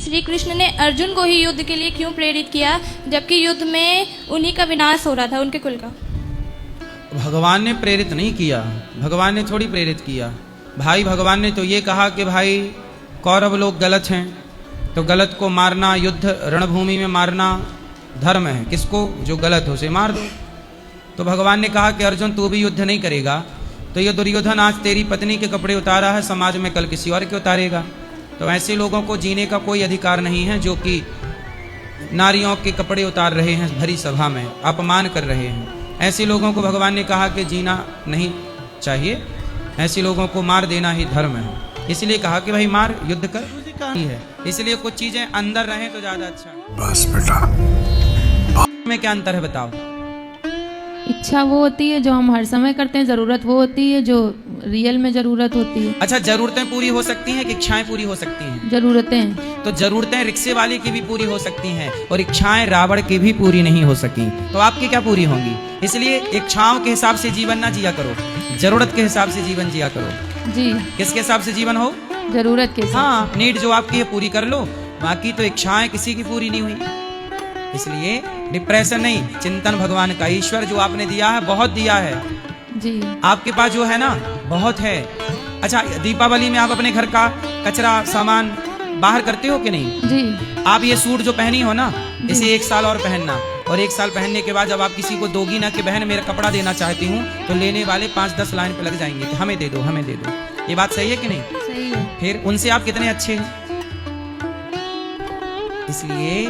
श्री कृष्ण ने अर्जुन को ही युद्ध के लिए क्यों प्रेरित किया, जबकि युद्ध में उन्हीं का विनाश हो रहा था, उनके कुल का? भगवान ने प्रेरित नहीं किया, भगवान ने थोड़ी प्रेरित किया भाई। भगवान ने तो ये कहा कि भाई कौरव लोग गलत हैं, तो गलत को मारना, युद्ध रणभूमि में मारना धर्म है। किसको? जो गलत हो उसे मार दो। तो भगवान ने कहा कि अर्जुन तू भी युद्ध नहीं करेगा, तो ये दुर्योधन आज तेरी पत्नी के कपड़े उतारा है, समाज में कल किसी और के उतारेगा। तो ऐसे लोगों को जीने का कोई अधिकार नहीं है जो कि नारियों के कपड़े उतार रहे हैं, भरी सभा में अपमान कर रहे हैं। ऐसे लोगों को भगवान ने कहा कि जीना नहीं चाहिए, ऐसे लोगों को मार देना ही धर्म है। इसलिए कहा कि भाई मार, युद्ध कर, है। इसलिए कुछ चीजें अंदर रहें तो ज्यादा अच्छा है। बस बेटा, में क्या अंतर है बताओ? इच्छा वो होती है जो हम हर समय करते हैं, जरूरत वो होती है जो रियल में जरूरत होती है। अच्छा, जरूरतें पूरी हो सकती हैं कि इच्छाएं पूरी हो सकती हैं? जरूरतें। तो जरूरतें रिक्शे वाले की भी पूरी हो सकती हैं और इच्छाएं रावण की भी पूरी नहीं हो सकी, तो आपकी क्या पूरी होंगी? इसलिए इच्छाओं के हिसाब से जीवन ना जिया करो, जरूरत के हिसाब से जीवन जिया करो। जी। किसके हिसाब से जीवन हो? जरूरत के हिसाब। हाँ, नीड जो आपकी है पूरी कर लो, बाकी तो इच्छाएं किसी की पूरी नहीं हुई। इसलिए डिप्रेशन नहीं, चिंतन भगवान का। ईश्वर जो आपने दिया है बहुत दिया है जी। आपके पास जो है ना बहुत है। अच्छा, दीपावली में आप अपने घर का कचरा सामान बाहर करते हो कि नहीं? जी। आप ये सूट जो पहनी हो ना, इसे 1 साल और पहनना, और 1 साल पहनने के बाद जब आप किसी को दोगी ना कि बहन मेरा कपड़ा देना चाहती हूँ, तो लेने वाले 5-10 लाइन पे लग जाएंगे कि हमें दे दो, हमें दे दो। ये बात सही है कि नहीं? सही है। फिर उनसे आप कितने अच्छे हैं। इसलिए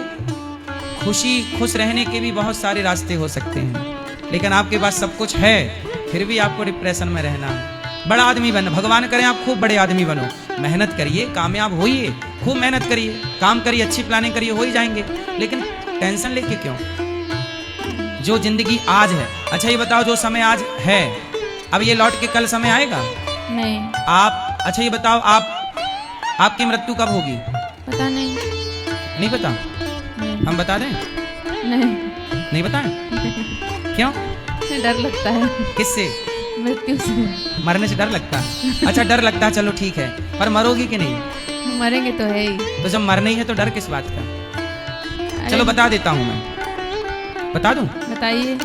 खुश रहने के भी बहुत सारे रास्ते हो सकते हैं, लेकिन आपके पास सब कुछ है फिर भी आपको डिप्रेशन में रहना है। बड़ा आदमी बनो, भगवान करे आप खूब बड़े आदमी बनो, मेहनत करिए, कामयाब होइए, खूब मेहनत करिए, काम करिए, अच्छी प्लानिंग करिए, हो ही जाएंगे। लेकिन टेंशन लेके क्यों? जो जिंदगी आज है, अच्छा ये बताओ, जो समय आज है अब ये लौट के कल समय आएगा नहीं। आप अच्छा ये बताओ, आपकी मृत्यु कब होगी? पता नहीं। नहीं पता? नहीं। हम बता दें? नहीं बताएं? क्यों? डर लगता है। किससे? मृत्यु से। मरने से डर लगता है? अच्छा, डर लगता है, चलो ठीक है, पर मरोगी कि नहीं? मरेंगे तो है ही। तो जब मरना ही है तो डर किस बात का? चलो बता देता हूं मैं, बता दूं? बताइए।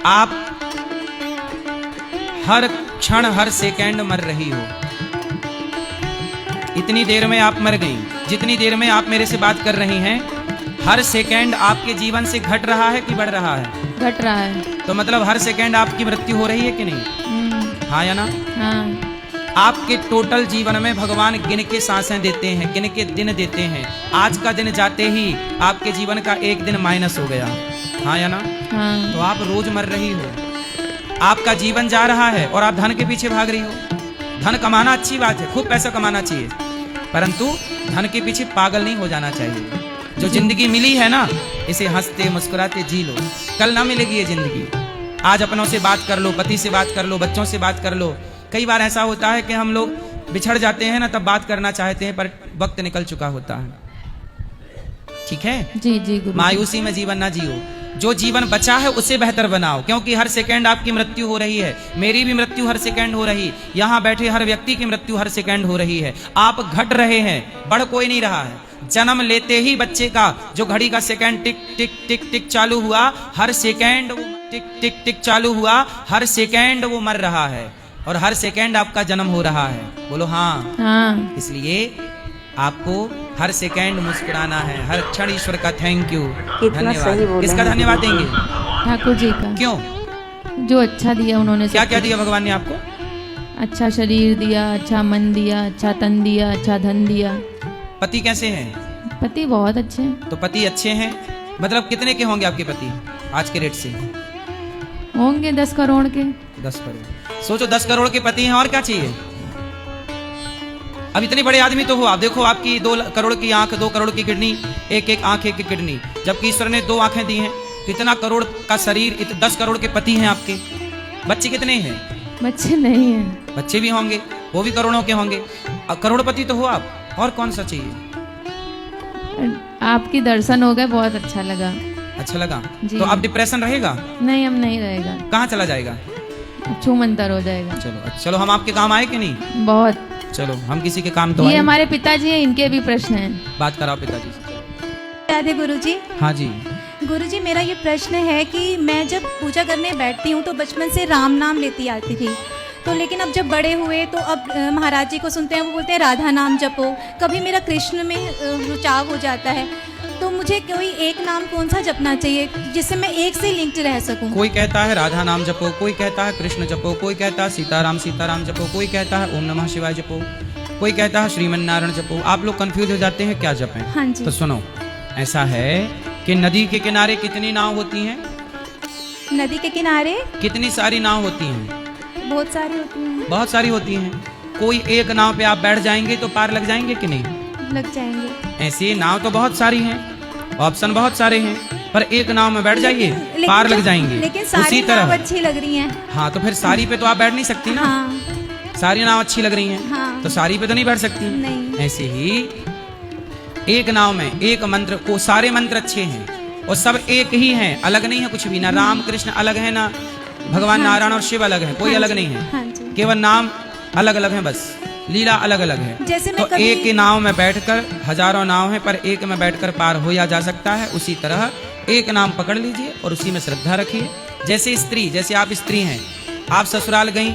आप हर क्षण हर सेकंड मर रही हो। इतनी देर में आप मर गई, जितनी देर में आप मेरे से बात कर रही हैं, हर सेकंड आपके जीवन से घट रहा है कि बढ़ रहा है? घट रहा है। तो मतलब हर सेकंड आपकी मृत्यु हो रही है कि नहीं? हाँ या ना? हाँ। आपके टोटल जीवन में भगवान गिन के सांसें देते हैं, गिन के दिन देते हैं। आज का दिन जाते ही आपके जीवन का एक दिन माइनस हो गया। हाँ या ना? हाँ। तो आप रोज मर रही हो, आपका जीवन जा रहा है और आप धन के पीछे भाग रही हो। धन कमाना अच्छी बात है, खूब पैसा कमाना चाहिए, परंतु धन के पीछे पागल नहीं हो जाना चाहिए। जो जिंदगी मिली है ना, इसे हंसते मुस्कुराते जी लो, कल ना मिलेगी ये जिंदगी। आज अपनों से बात कर लो, पति से बात कर लो, बच्चों से बात कर लो। कई बार ऐसा होता है कि हम लोग बिछड़ जाते हैं ना, तब बात करना चाहते हैं पर वक्त निकल चुका होता है। ठीक है? जी जी गुरु। मायूसी में जीवन ना जियो, जो जीवन बचा है उसे बेहतर बनाओ, क्योंकि हर सेकंड आपकी मृत्यु हो रही है, मेरी भी मृत्यु हर सेकंड हो रही, यहाँ बैठे हर व्यक्ति की मृत्यु हर सेकंड हो रही है। आप घट रहे हैं, बढ़ कोई नहीं रहा है। जन्म लेते ही बच्चे का जो घड़ी का सेकंड टिक टिक टिक टिक चालू हुआ, हर सेकंड वो टिक टिक टिक चालू हुआ, हर सेकंड वो मर रहा है, और हर सेकंड आपका जन्म हो रहा है। बोलो हाँ। हाँ। इसलिए आपको हर सेकंड मुस्कुराना है, हर क्षण ईश्वर का थैंक यू, धन्यवाद। किसका धन्यवाद देंगे? ठाकुर जी का। क्यों? जो अच्छा दिया उन्होंने। क्या क्या दिया भगवान ने आपको? अच्छा शरीर दिया, अच्छा मन दिया, अच्छा तन दिया, अच्छा धन दिया। पति कैसे हैं? पति बहुत अच्छे हैं। तो पति अच्छे हैं, मतलब कितने के होंगे आपके पति आज के रेट से? होंगे 10 करोड़ के। 10 करोड़। सोचो 10 करोड़ के पति हैं, और क्या चाहिए? अब इतने बड़े आदमी तो हो आप, देखो आपकी 2 करोड़ की आंख, 2 करोड़ की किडनी, एक आंख, एक किडनी, जबकि ईश्वर ने 2 आंखें दी हैं। तो इतना करोड़ का शरीर, 10 करोड़ के पति हैं आपके। बच्चे कितने हैं? बच्चे नहीं हैं। बच्चे भी होंगे, वो भी करोड़ों के होंगे। करोड़पति तो हो आप, और कौन सा चाहिए? आपकी दर्शन हो गए, बहुत अच्छा लगा। अच्छा लगा? जी। तो अब डिप्रेशन रहेगा? नहीं, अब नहीं रहेगा। कहाँ चला जाएगा? छूमंतर हो जाएगा। चलो हम आपके काम आए कि नहीं? बहुत। चलो हम किसी के काम तो ये आए। हमारे पिताजी हैं, इनके भी प्रश्न हैं। बात कराओ पिताजी से। राधे गुरुजी। हाँ जी। गुरुजी मेरा ये प्रश्न है कि मैं जब पूजा करने बैठती हूँ तो बचपन से राम नाम लेती आती थी, तो लेकिन अब जब बड़े हुए तो अब महाराज जी को सुनते हैं, वो बोलते हैं राधा नाम जपो। कभी मेरा कृष्ण में रुचाव हो जाता है, तो मुझे कोई एक नाम कौन सा जपना चाहिए जिससे मैं एक से लिंक्ड रह सकूं? कोई कहता है राधा नाम जपो, कोई कहता है कृष्ण जपो, कोई कहता है सीताराम सीताराम जपो, कोई कहता है ओम नमः शिवाय जपो, कोई कहता है श्रीमन नारायण जपो। आप लोग कंफ्यूज हो जाते हैं क्या जपें। हाँ जी। तो सुनो, ऐसा है कि नदी के किनारे कितनी नाव होती हैं? नदी के किनारे कितनी सारी नाव होती हैं? बहुत सारी होती हैं। बहुत सारी होती हैं। कोई एक नाव पे आप बैठ जाएंगे तो पार लग जाएंगे कि नहीं? लग जाएंगे। ऐसे नाव तो बहुत सारी हैं, ऑप्शन बहुत सारे हैं, पर एक नाव में बैठ जाइए पार लग जाएंगे। लेकिन सारी नाव अच्छी लग रही हैं। हाँ, तो फिर सारी पे तो आप बैठ नहीं सकती ना। हाँ। सारी नाव अच्छी लग रही हैं, हाँ। तो सारी पे तो नहीं बैठ सकती। नहीं। ऐसे ही एक नाव में एक मंत्र को, सारे मंत्र अच्छे हैं और सब एक ही हैं, अलग नहीं है कुछ भी। ना राम कृष्ण अलग है, ना भगवान नारायण और शिव अलग है, कोई अलग नहीं है। हाँ जी। केवल नाम अलग अलग है, बस लीला अलग अलग है। जैसे मैं तो कभी- एक ही नाव में बैठकर, हजारों नाव है पर एक में बैठकर पार हो जा सकता है। उसी तरह एक नाम पकड़ लीजिए और उसी में श्रद्धा रखिए। जैसे स्त्री, जैसे आप स्त्री हैं, आप ससुराल गई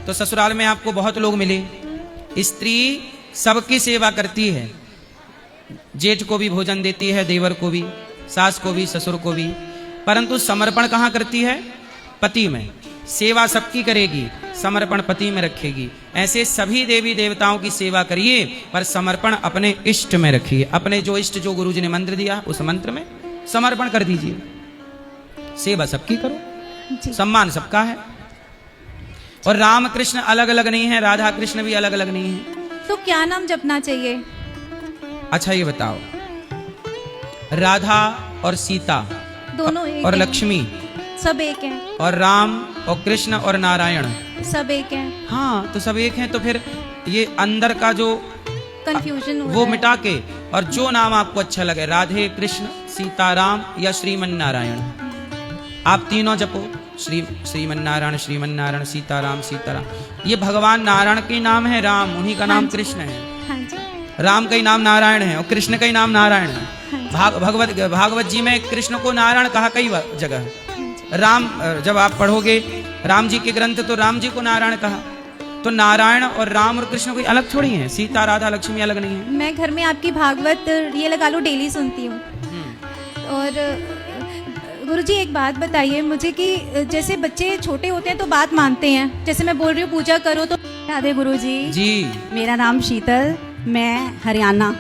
तो ससुराल में आपको बहुत लोग मिले। स्त्री सबकी सेवा करती है, जेठ को भी भोजन देती है, देवर को भी, सास को भी, ससुर को भी, परंतु समर्पण कहाँ करती है? पति में। सेवा सबकी करेगी, समर्पण पति में रखेगी। ऐसे सभी देवी देवताओं की सेवा करिए, पर समर्पण अपने इष्ट में रखिए। अपने जो इष्ट, जो गुरु जी ने मंत्र दिया उस मंत्र में समर्पण कर दीजिए। सेवा सबकी करो, जी। सम्मान सबका है। और राम कृष्ण अलग अलग नहीं है, राधा कृष्ण भी अलग अलग नहीं है। तो क्या नाम जपना चाहिए? अच्छा ये बताओ, राधा और सीता दोनों एक और हैं। लक्ष्मी सब एक हैं। और राम और कृष्ण और नारायण, सब एक हैं। हाँ तो सब एक हैं। तो फिर ये अंदर का जो कंफ्यूजन हो वो रहा है। मिटा के, और जो नाम आपको अच्छा लगे, राधे कृष्ण सीताराम या श्रीमन नारायण, आप तीनों जपो। श्रीमन नारायण सीताराम सीताराम। ये भगवान नारायण के नाम है, राम उन्हीं का नाम हाँ जी। कृष्ण है। हाँ जी। राम का ही नाम नारायण है और कृष्ण का ही नाम नारायण है। हाँ जी। भागवत जी में कृष्ण को नारायण कहा कई जगह। हाँ जी। राम, जब आप पढ़ोगे राम जी के ग्रंथ तो राम जी को नारायण कहा। तो नारायण और राम और कृष्ण कोई अलग थोड़ी है, सीता राधा लक्ष्मी अलग नहीं है। मैं घर में आपकी भागवत ये लगा लो डेली सुनती हूँ। और गुरुजी एक बात बताइए मुझे कि जैसे बच्चे छोटे होते हैं तो बात मानते हैं, जैसे मैं बोल रही हूँ पूजा करो तो। राधे गुरुजी। जी। मेरा नाम शीतल, मैं हरियाणा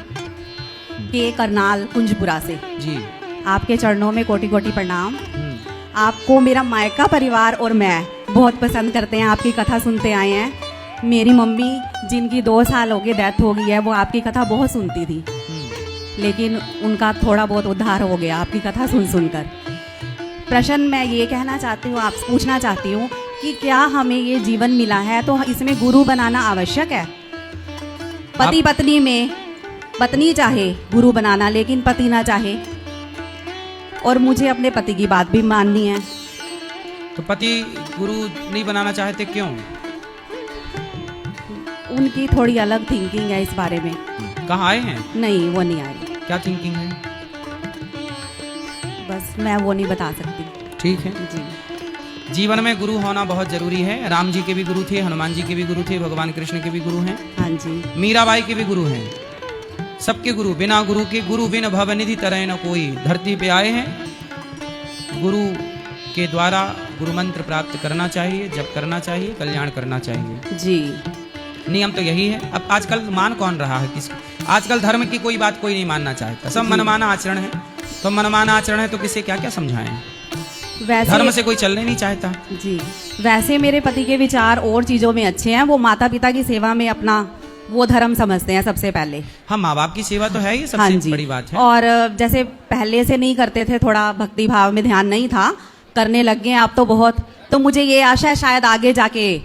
के करनाल कुंजपुरा से। जी। आपके चरणों में कोटि कोटि प्रणाम। हम्म। आपको मेरा मायका परिवार और मैं बहुत पसंद करते हैं, आपकी कथा सुनते आए हैं। मेरी मम्मी जिनकी 2 साल हो गए डेथ हो गई है, वो आपकी कथा बहुत सुनती थी, लेकिन उनका थोड़ा बहुत उद्धार हो गया आपकी कथा सुन सुनकर। प्रश्न मैं ये कहना चाहती हूँ, आप पूछना चाहती हूँ कि क्या हमें ये जीवन मिला है तो इसमें गुरु बनाना आवश्यक है? पति पत्नी में पत्नी चाहे गुरु बनाना, लेकिन पति ना चाहे, और मुझे अपने पति की बात भी माननी है। तो पति गुरु नहीं बनाना चाहते क्यों? उनकी थोड़ी अलग थिंकिंग है इस बारे में। कहाँ आए हैं? नहीं, वो नहीं आई। क्या थिंकिंग है? बस मैं वो नहीं बता सकती। ठीक है। जी। जीवन में गुरु होना बहुत जरूरी है। राम जी के भी गुरु थे, हनुमान जी के भी गुरु थे, भगवान कृष्ण के भी गुरु हैं, हाँ जी। मीराबाई के भी गुरु हैं। सबके गुरु, बिना गुरु के गुरु बिन भव निधि तरह न कोई। धरती पे आए हैं, गुरु के द्वारा गुरु मंत्र प्राप्त करना चाहिए, जप करना चाहिए, कल्याण करना चाहिए। जी। नियम तो यही है। अब आजकल मान कौन रहा है किसको? आजकल धर्म की कोई बात कोई नहीं मानना चाहता, सब मनमाना आचरण है। तो मनमाना आचरण है तो किसे क्या क्या समझाएं? वैसे धर्म से कोई चलने नहीं चाहता। जी, वैसे मेरे पति के विचार और चीज़ों में अच्छे हैं। वो माता पिता की सेवा में अपना वो धर्म समझते हैं सबसे पहले। हाँ, माँ बाप की सेवा तो है ही हाँ सबसे जी। बड़ी बात है। और जैसे पहले से नहीं करते थे, थोड़ा भक्ति भाव में ध्यान नहीं था, करने लग गए आप तो बहुत। तो मुझे ये आशा है शायद आगे जाके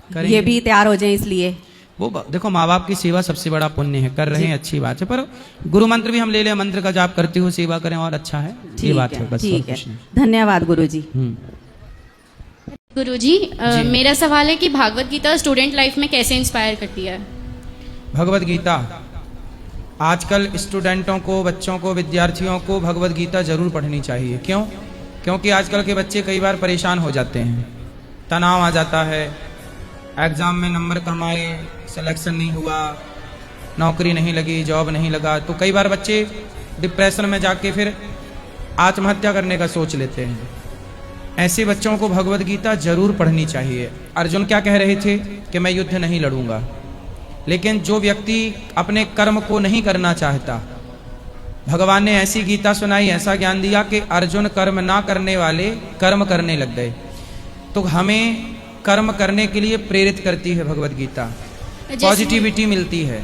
करेंगे। ये भी तैयार हो जाए, इसलिए। वो देखो, माँ बाप की सेवा सबसे बड़ा पुण्य है, कर रहे हैं, अच्छी बात है। पर गुरु मंत्र भी हम ले लें, मंत्र का जाप करते हो सेवा करें और अच्छा है, ये बात है बस। ठीक है, धन्यवाद गुरुजी। गुरुजी, मेरा सवाल है कि भागवत गीता स्टूडेंट लाइफ में कैसे इंस्पायर करती है? भगवत गीता आजकल स्टूडेंटों को, बच्चों को, विद्यार्थियों को भगवत गीता जरूर पढ़नी चाहिए। क्यों? क्योंकि आजकल के बच्चे कई बार परेशान हो जाते हैं, तनाव आ जाता है, एग्ज़ाम में नंबर कम आए, सिलेक्शन नहीं हुआ, नौकरी नहीं लगी, जॉब नहीं लगा, तो कई बार बच्चे डिप्रेशन में जाके फिर आत्महत्या करने का सोच लेते हैं। ऐसे बच्चों को भगवत गीता जरूर पढ़नी चाहिए। अर्जुन क्या कह रहे थे कि मैं युद्ध नहीं लड़ूंगा, लेकिन जो व्यक्ति अपने कर्म को नहीं करना चाहता, भगवान ने ऐसी गीता सुनाई, ऐसा ज्ञान दिया कि अर्जुन कर्म ना करने वाले कर्म करने लग गए। तो हमें कर्म करने के लिए प्रेरित करती है भगवत गीता, पॉजिटिविटी मिलती है,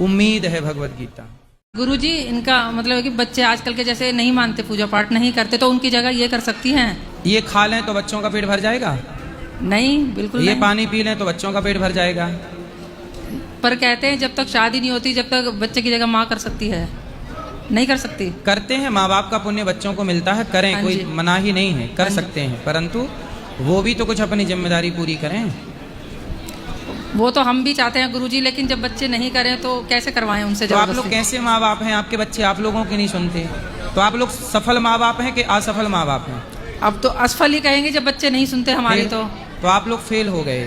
उम्मीद है भगवत गीता। गुरुजी, इनका मतलब है कि बच्चे आजकल के जैसे नहीं मानते, पूजा पाठ नहीं करते, तो उनकी जगह ये कर सकती हैं? ये खा लें तो बच्चों का पेट भर जाएगा? नहीं, बिल्कुल ये नहीं। पानी पी लें तो बच्चों का पेट भर जाएगा? पर कहते हैं जब तक शादी नहीं होती, जब तक बच्चे की जगह माँ कर सकती है, नहीं कर सकती। करते हैं, माँ बाप का पुण्य बच्चों को मिलता है, करें, हाँ कोई जी। मना ही नहीं है, कर हाँ जी। सकते हैं, परंतु वो भी तो कुछ अपनी जिम्मेदारी पूरी करें। वो तो हम भी चाहते हैं गुरुजी, लेकिन जब बच्चे नहीं करें तो कैसे करवाएं उनसे तो आप लोग जबरदस्ती? कैसे माँ बाप हैं? आपके बच्चे आप लोगों की नहीं सुनते, तो आप लोग सफल माँ बाप हैं कि असफल माँ बाप हैं? अब तो असफल ही कहेंगे जब बच्चे नहीं सुनते हमारी। फिर? तो आप लोग फेल हो गए।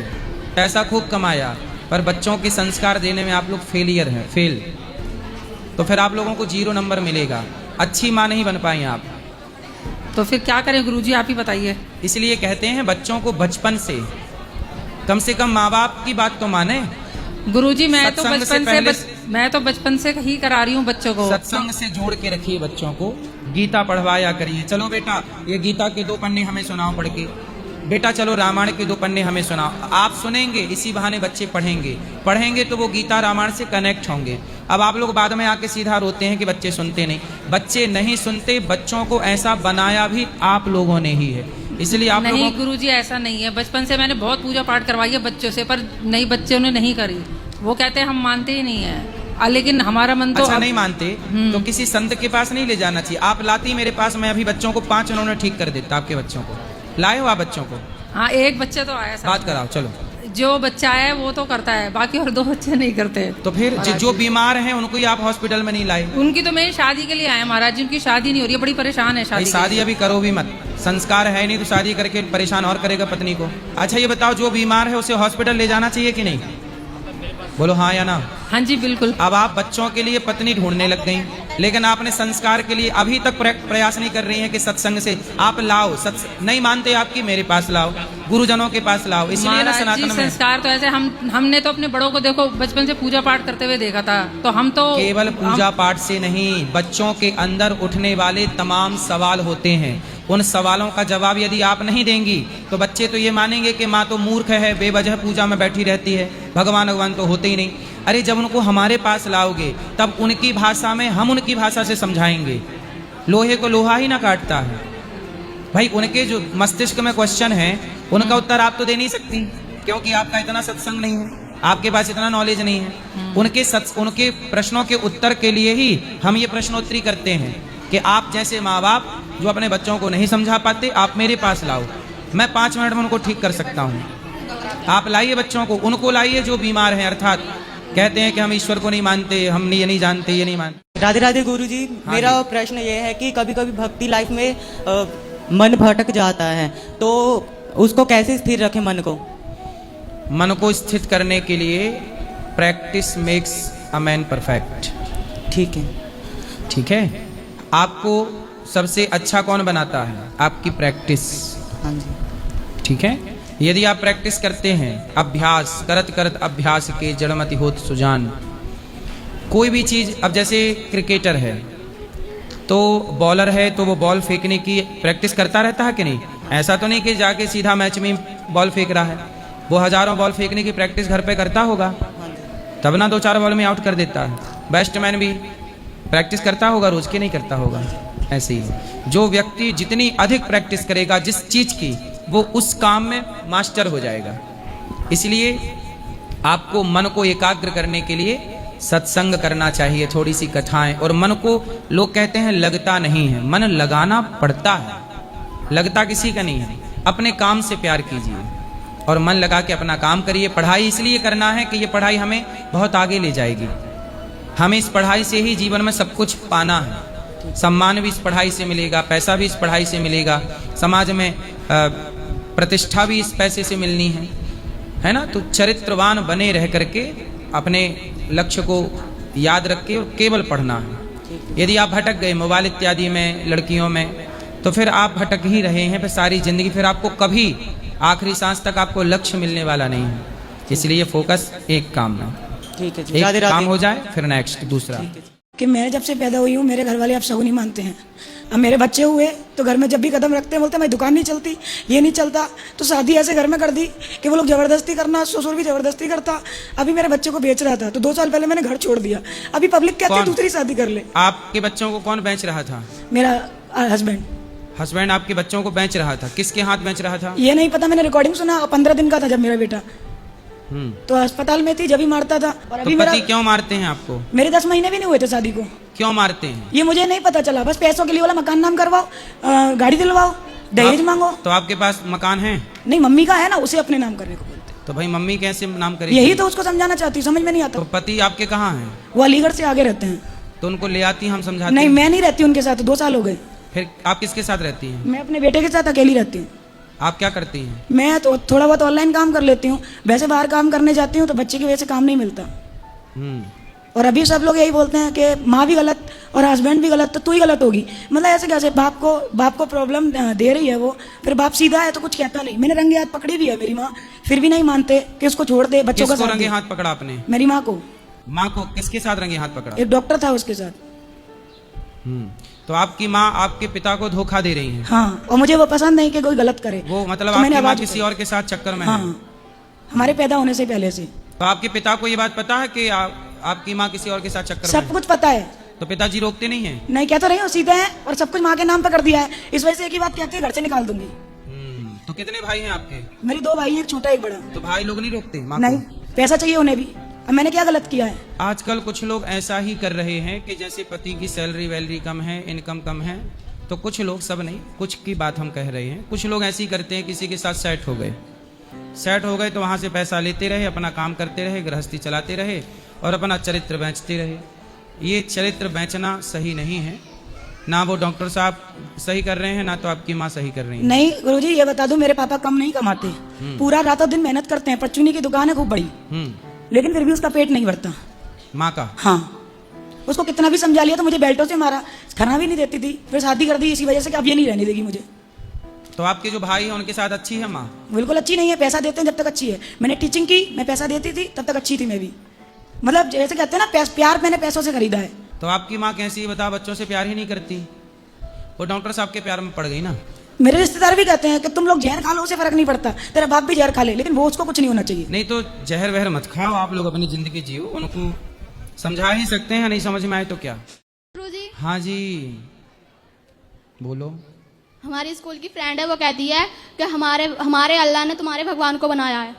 पैसा खूब कमाया पर बच्चों के संस्कार देने में आप लोग फेलियर हैं, फेल। तो फिर आप लोगों को 0 नंबर मिलेगा, अच्छी माँ नहीं बन पाई आप। तो फिर क्या करें गुरुजी, आप ही बताइए। इसलिए कहते हैं बच्चों को बचपन से कम माँ बाप की बात तो माने। गुरुजी, मैं तो सत्संग से बचपन पहले- मैं तो बचपन से ही करा रही हूँ बच्चों को। सत्संग से जोड़ के रखिए बच्चों को, गीता पढ़वाया करिए। चलो बेटा, ये गीता के 2 पन्ने हमें सुनाओ पढ़ के। बेटा चलो रामायण के 2 पन्ने हमें सुनाओ। आप सुनेंगे, इसी बहाने बच्चे पढ़ेंगे तो वो गीता रामायण से कनेक्ट होंगे। अब आप लोग बाद में आके सीधा रोते हैं कि बच्चे सुनते नहीं। बच्चे नहीं सुनते, बच्चों को ऐसा बनाया भी आप लोगों ने ही है, इसलिए आप नहीं लोगों गुरुजी, ऐसा नहीं है। बचपन से मैंने बहुत पूजा पाठ करवाई है बच्चों से, पर नहीं, बच्चों ने नहीं करी। वो कहते हैं हम मानते ही नहीं है, लेकिन हमारा मन तो अच्छा नहीं मानते तो किसी संत के पास नहीं ले जाना चाहिए। आप लाती मेरे पास, मैं अभी बच्चों को 5 उन्होंने ठीक कर देता। आपके बच्चों को लाए हो आप बच्चों को? हाँ, एक बच्चा तो आया साथ बात में। कराओ चलो। जो बच्चा है वो तो करता है, बाकी और 2 बच्चे नहीं करते। तो फिर जो बीमार हैं उनको ही आप हॉस्पिटल में नहीं लाए? उनकी तो मेरी शादी के लिए आए महाराज जी, उनकी शादी नहीं हो रही है, बड़ी परेशान है भाई शादी शादी अभी करो भी मत, संस्कार है नहीं तो शादी करके परेशान और करेगा पत्नी को। अच्छा ये बताओ, जो बीमार है उसे हॉस्पिटल ले जाना चाहिए कि नहीं? बोलो हाँ या ना। हाँ जी बिल्कुल। अब आप बच्चों के लिए पत्नी ढूंढने लग गई, लेकिन आपने संस्कार के लिए अभी तक प्रयास नहीं कर रही हैं कि सत्संग से आप लाओ। नहीं मानते आपकी, मेरे पास लाओ, गुरुजनों के पास लाओ। इसलिए ना महाराज जी, सनातन में संस्कार तो ऐसे हमने तो अपने बड़ों को देखो बचपन से पूजा पाठ करते हुए देखा था, तो हम तो केवल पूजा पाठ से नहीं, बच्चों के अंदर उठने वाले तमाम सवाल होते हैं। उन सवालों का जवाब यदि आप नहीं देंगी तो बच्चे तो ये मानेंगे कि माँ तो मूर्ख है, बेवजह पूजा में बैठी रहती है, भगवान तो होते ही नहीं। अरे जब उनको हमारे पास लाओगे तब उनकी भाषा में हम उनकी भाषा से समझाएंगे। लोहे को लोहा ही ना काटता है भाई। उनके जो मस्तिष्क में क्वेश्चन है उनका उत्तर आप तो दे नहीं सकती, क्योंकि आपका इतना सत्संग नहीं है, आपके पास इतना नॉलेज नहीं है। उनके प्रश्नों के उत्तर के लिए ही हम ये प्रश्नोत्तरी करते हैं कि आप जैसे माँ बाप जो अपने बच्चों को नहीं समझा पाते, आप मेरे पास लाओ, मैं 5 मिनट में उनको ठीक कर सकता हूँ। आप लाइए बच्चों को, उनको लाइए जो बीमार हैं, अर्थात कहते हैं कि हम ईश्वर को नहीं मानते, हम ये नहीं जानते, ये नहीं मानते। राधे राधे गुरुजी, मेरा प्रश्न ये है कि कभी कभी भक्ति लाइफ में मन भटक जाता है, तो उसको कैसे स्थिर रखें मन को? मन को स्थित करने के लिए practice makes a man perfect. ठीक है। ठीक है, आपको सबसे अच्छा कौन बनाता है? आपकी प्रैक्टिस। हाँ जी। ठीक है, यदि आप प्रैक्टिस करते हैं, अभ्यास करत करत अभ्यास के जड़मति होत सुजान। कोई भी चीज, अब जैसे क्रिकेटर है तो बॉलर है तो वो बॉल फेंकने की प्रैक्टिस करता रहता है कि नहीं? ऐसा तो नहीं कि जाके सीधा मैच में बॉल फेंक रहा है, वो हजारों बॉल फेंकने की प्रैक्टिस घर पे करता होगा, तब ना 2-4 बॉल में आउट कर देता है। बैट्समैन भी प्रैक्टिस करता होगा, रोज की नहीं करता होगा। ऐसे ही जो व्यक्ति जितनी अधिक प्रैक्टिस करेगा जिस चीज की, वो उस काम में मास्टर हो जाएगा। इसलिए आपको मन को एकाग्र करने के लिए सत्संग करना चाहिए, थोड़ी सी कथाएं। और मन को लोग कहते हैं लगता नहीं है, मन लगाना पड़ता है, लगता किसी का नहीं है। अपने काम से प्यार कीजिए, और मन लगा के अपना काम करिए। पढ़ाई इसलिए करना है कि ये पढ़ाई हमें बहुत आगे ले जाएगी। हमें इस पढ़ाई से ही जीवन में सब कुछ पाना है। सम्मान भी इस पढ़ाई से मिलेगा, पैसा भी इस पढ़ाई से मिलेगा, समाज में प्रतिष्ठा भी इस पैसे से मिलनी है ना। तो चरित्रवान बने रह करके अपने लक्ष्य को याद रख के केवल पढ़ना है। यदि आप भटक गए मोबाइल इत्यादि में, लड़कियों में, तो फिर आप भटक ही रहे हैं फिर सारी जिंदगी। फिर आपको कभी आखिरी सांस तक आपको लक्ष्य मिलने वाला नहीं है। इसलिए फोकस एक काम में, ठीक है जी, एक राधे राधे। काम हो जाए फिर नेक्स्ट दूसरा। कि मैं जब से पैदा हुई हूँ मेरे घर वाले अब शगुनी मानते हैं। अब मेरे बच्चे हुए तो घर में जब भी कदम रखते हैं बोलते हैं मैं दुकान नहीं चलती, ये नहीं चलता। तो शादी ऐसे घर में कर दी कि वो लोग जबरदस्ती करना, ससुर भी जबरदस्ती करता। अभी मेरे बच्चे को बेच रहा था तो 2 साल पहले मैंने घर छोड़ दिया। अभी पब्लिक कहती है कौन? दूसरी शादी कर ले। आपके बच्चों को कौन बेच रहा था? मेरा हस्बैंड। हस्बैंड आपके बच्चों को बेच रहा था? किसके हाथ बेच रहा था? ये नहीं पता, मैंने रिकॉर्डिंग सुना। 15 दिन का था जब मेरा बेटा, तो अस्पताल में थी जब ही मारता था। और अभी तो मेरा पति क्यों मारते हैं आपको? मेरे 10 महीने भी नहीं हुए थे शादी को। क्यों मारते हैं? ये मुझे नहीं पता चला, बस पैसों के लिए बोला मकान नाम करवाओ, गाड़ी दिलवाओ, दहेज मांगो। तो आपके पास मकान है? नहीं, मम्मी का है ना, उसे अपने नाम करने को बोलते। तो भाई मम्मी कैसे नाम करेगी? यही तो उसको समझाना चाहती हूँ, समझ में नहीं आता। तो पति आपके कहाँ हैं? वो अलीगढ़ से आगे रहते हैं। तो उनको ले आती, हम समझाते नहीं, हैं। मैं नहीं रहती उनके साथ, 2 साल हो गए। फिर आप किसके साथ रहती हैं? मैं अपने बेटे के साथ अकेली रहती हूँ। आप क्या करती हैं? मैं तो थोड़ा बहुत ऑनलाइन काम कर लेती हूँ, वैसे बाहर काम करने जाती हूँ तो बच्चे की वजह से काम नहीं मिलता। और अभी सब लोग यही बोलते हैं कि माँ भी गलत और हस्बैंड भी गलत, तो तू ही गलत होगी। मतलब ऐसे कैसे? बाप को प्रॉब्लम दे रही है वो, फिर बाप सीधा है तो कुछ कहता नहीं। मैंने रंगे हाथ पकड़ी भी है मेरी माँ, फिर भी नहीं मानते कि उसको छोड़ दे, बच्चों का किसको साथ रंगे दे। हाथ पकड़ा आपने? मेरी माँ को। माँ को किसके साथ रंगे हाथ पकड़ा? एक डॉक्टर था उसके साथ। तो आपकी माँ आपके पिता को धोखा दे रही है? हाँ, और मुझे वो पसंद नहीं कि कोई गलत करे। वो मतलब तो मैंने आपकी माँ आवाज किसी और के साथ चक्कर में है? हाँ, हमारे पैदा होने से पहले से। तो आपके पिता को ये बात पता है कि आपकी माँ किसी और के साथ चक्कर में सब है? कुछ पता है। तो पिताजी रोकते नहीं है? नहीं, क्या तो रही हूँ, सीधे हैं और सब कुछ माँ के नाम पर कर दिया है। इस वजह से एक ही बात कहते हैं, घर से निकाल दूंगी। तो कितने भाई हैं आपके? मेरी 2 भाई हैं, एक छोटा एक बड़ा। तो भाई लोग नहीं रोकते माँ नहीं, को? पैसा चाहिए उन्हें भी। अब मैंने क्या गलत किया है? आजकल कुछ लोग ऐसा ही कर रहे हैं कि जैसे पति की सैलरी वैलरी कम है, इनकम कम है, तो कुछ लोग, सब नहीं, कुछ की बात हम कह रहे हैं, कुछ लोग ऐसे ही करते हैं, किसी के साथ सेट हो गए तो वहां से पैसा लेते रहे, अपना काम करते रहे, गृहस्थी चलाते रहे और अपना चरित्र बेचते रहे। ये चरित्र बेचना सही नहीं है। ना वो डॉक्टर साहब सही कर रहे हैं, ना तो आपकी माँ सही कर रही है। नहीं गुरुजी, ये बता दूं, मेरे पापा कम नहीं कमाते, पूरा रातों दिन मेहनत करते हैं। परचूनी की दुकान है खूब बड़ी, लेकिन फिर भी उसका पेट नहीं भरता। माँ का? हाँ, उसको कितना भी समझा लिया तो मुझे बेल्टों से मारा, खाना भी नहीं देती थी, फिर शादी कर दी इसी वजह से कि अब ये नहीं रहने देगी मुझे। तो आपके जो भाई हैं उनके साथ अच्छी है माँ? बिल्कुल अच्छी नहीं है, पैसा देते हैं जब तक अच्छी है। मैंने टीचिंग की, मैं पैसा देती थी तब तक अच्छी थी मैं भी। मतलब जैसे कहते हैं ना, प्यार मैंने पैसों से खरीदा है। तो आपकी माँ कैसी है बता? बच्चों से प्यार ही नहीं करती। वो डॉक्टर साहब के प्यार में पड़ गई ना। मेरे रिश्तेदार भी कहते हैं कि तुम लोग जहर खा लो, उसे फर्क नहीं पड़ता, तेरा बाप भी जहर खा ले, लेकिन वो उसको कुछ नहीं होना चाहिए। नहीं तो जहर वहर मत खाओ, आप लोग अपनी जिंदगी जियो। उनको समझा ही सकते हैं, नहीं समझ में आए तो क्या। गुरुजी, हाँ जी, बोलो। हमारी स्कूल की फ्रेंड है, वो कहती है कि हमारे अल्लाह ने तुम्हारे भगवान को बनाया है।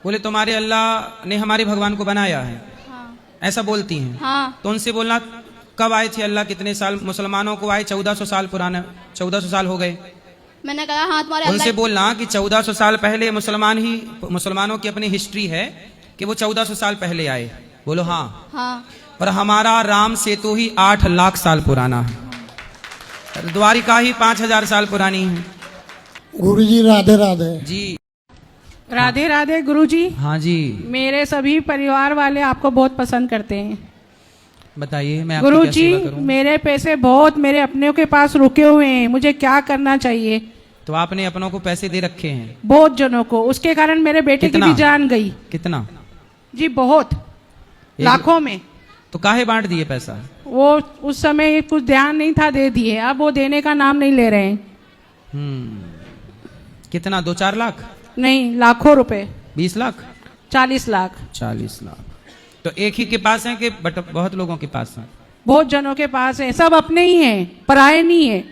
बोले तुम्हारे अल्लाह ने हमारे भगवान को बनाया है? हाँ। ऐसा बोलती हैं? हाँ। तो उनसे बोलना, कब आए थे अल्लाह? कितने साल? मुसलमानों को आए 1400 साल पुराने, 1400 साल हो गए। मैंने कहा हाँ, तुम्हारे उनसे अल्लाह। बोलना कि 1400 साल पहले मुसलमानों की अपनी हिस्ट्री है कि वो 1400 साल पहले आए। बोलो हाँ। हाँ। और हमारा राम सेतु ही 8 लाख साल पुराना है, द्वारिका ही 5000 साल पुरानी है। गुरुजी राधे राधे। जी राधे राधे गुरुजी। हाँ जी, मेरे सभी परिवार वाले आपको बहुत पसंद करते हैं। बताइए मैं आपकी क्या गुरुजी, सेवा करूं? मेरे पैसे बहुत मेरे अपनों के पास रुके हुए हैं, मुझे क्या करना चाहिए? तो आपने अपनों को पैसे दे रखे हैं? बहुत जनों को, उसके कारण मेरे बेटे की कितना? भी जान गई। कितना? जी बहुत, लाखों में। तो काहे बांट दिए पैसा? वो उस समय कुछ ध्यान नहीं था, दे दिए। अब वो देने का नाम नहीं ले रहे हैं। कितना? 2-4 लाख? नहीं, लाखों रुपए। 20 लाख? 40 लाख। 40 लाख। तो एक ही के पास है कि बहुत लोगों के पास है? बहुत जनों के पास है, सब अपने ही हैं, पराये नहीं है।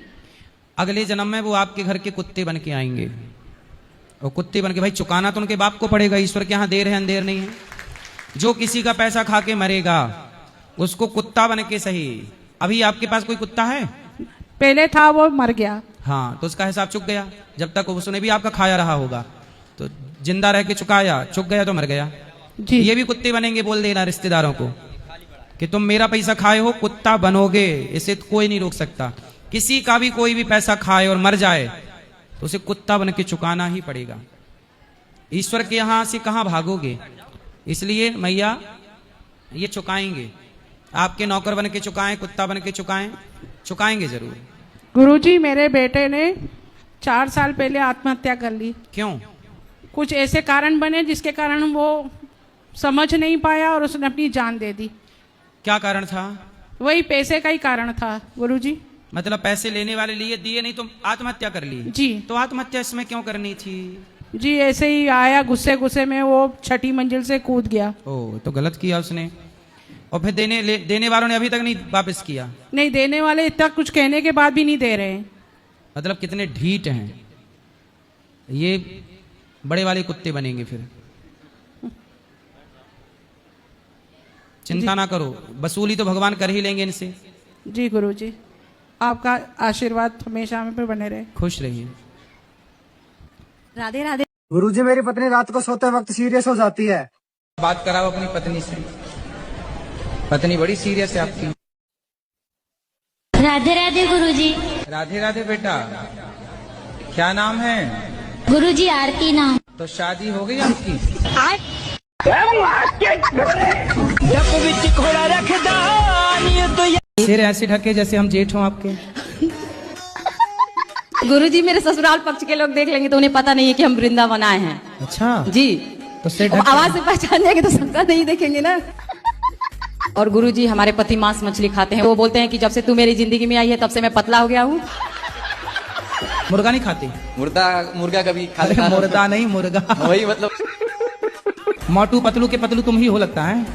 अगले जन्म में वो आपके घर के कुत्ते बन के आएंगे, और कुत्ते बन के, भाई चुकाना तो उनके बाप को पड़ेगा। ईश्वर के यहाँ देर है अंधेर नहीं है। जो किसी का पैसा खा के मरेगा उसको कुत्ता बन के सही। अभी आपके पास कोई कुत्ता है? पहले था, वो मर गया। हाँ, तो उसका हिसाब चुक गया। जब तक उसने भी आपका खाया रहा होगा। तो जिंदा रह के चुकाया, चुक गया तो मर गया। जी ये भी कुत्ते बनेंगे, बोल देना रिश्तेदारों को कि तुम मेरा पैसा खाए हो, कुत्ता बनोगे, इसे कोई नहीं रोक सकता। किसी का भी कोई भी पैसा खाए और मर जाए तो उसे कुत्ता बन के चुकाना ही पड़ेगा। ईश्वर के यहां से कहां भागोगे। इसलिए मैया ये चुकाएंगे, आपके नौकर बन के चुकाएं, कुत्ता बन के चुकाएं, चुकाएंगे जरूर। गुरुजी, मेरे बेटे ने 4 साल पहले आत्महत्या कर ली। क्यों? कुछ ऐसे कारण बने जिसके कारण वो समझ नहीं पाया और उसने अपनी जान दे दी। क्या कारण था? वही पैसे का ही कारण था गुरुजी। मतलब पैसे लेने वाले लिए, दिए नहीं तो आत्महत्या कर ली। जी तो आत्महत्या इसमें क्यों करनी थी? जी, ऐसे ही आया, गुस्से गुस्से में वो 6ठी मंजिल से कूद गया। ओ, तो गलत किया उसने। और फिर देने वालों ने अभी तक नहीं वापस किया? नहीं, देने वाले इतना कुछ कहने के बाद भी नहीं दे रहे हैं। मतलब कितने ढीठ हैं ये, बड़े वाले कुत्ते बनेंगे फिर। चिंता ना करो, वसूली तो भगवान कर ही लेंगे इनसे। जी गुरुजी, आपका आशीर्वाद हमेशा हमें पे बने रहे। खुश रहिए। राधे राधे। गुरुजी, मेरी पत्नी रात को सोते वक्त सीरियस हो जाती है। बात कराओ अपनी पत्नी से, पत्नी बड़ी सीरियस है आपकी। राधे राधे गुरुजी। राधे राधे बेटा, क्या नाम है? गुरुजी आरती नाम। तो शादी हो गई आपकी? सिर ऐसे ढके जैसे हम जेठ हों आपके। गुरुजी, मेरे ससुराल पक्ष के लोग देख लेंगे तो उन्हें पता नहीं है कि हम वृंदावन आए हैं। अच्छा जी, तो सिर आवाज से पहचान जाएंगे तो सबका नहीं देखेंगे ना। और गुरुजी, हमारे पति मांस मछली खाते हैं। वो बोलते हैं कि जब से तू मेरी जिंदगी में आई है तब से मैं पतला हो गया हूँ। मुर्गा नहीं खाते? मुर्गा कभी अरे मुर्दा नहीं, मुर्गा। वही मतलब मोटू पतलू के पतलू तुम ही हो लगता है।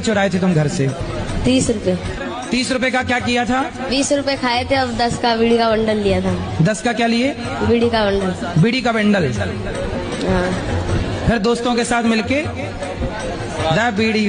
चुराए थे तुम घर से? 30 रुपए। 30 रुपए का क्या किया था? 20 रुपए खाए थे, अब 10 का बीड़ी का बंडल लिया था। 10 का क्या लिए? बीड़ी का बंडल। बीड़ी का बंडल। हाँ। फिर दोस्तों के साथ मिलके द बीड़ी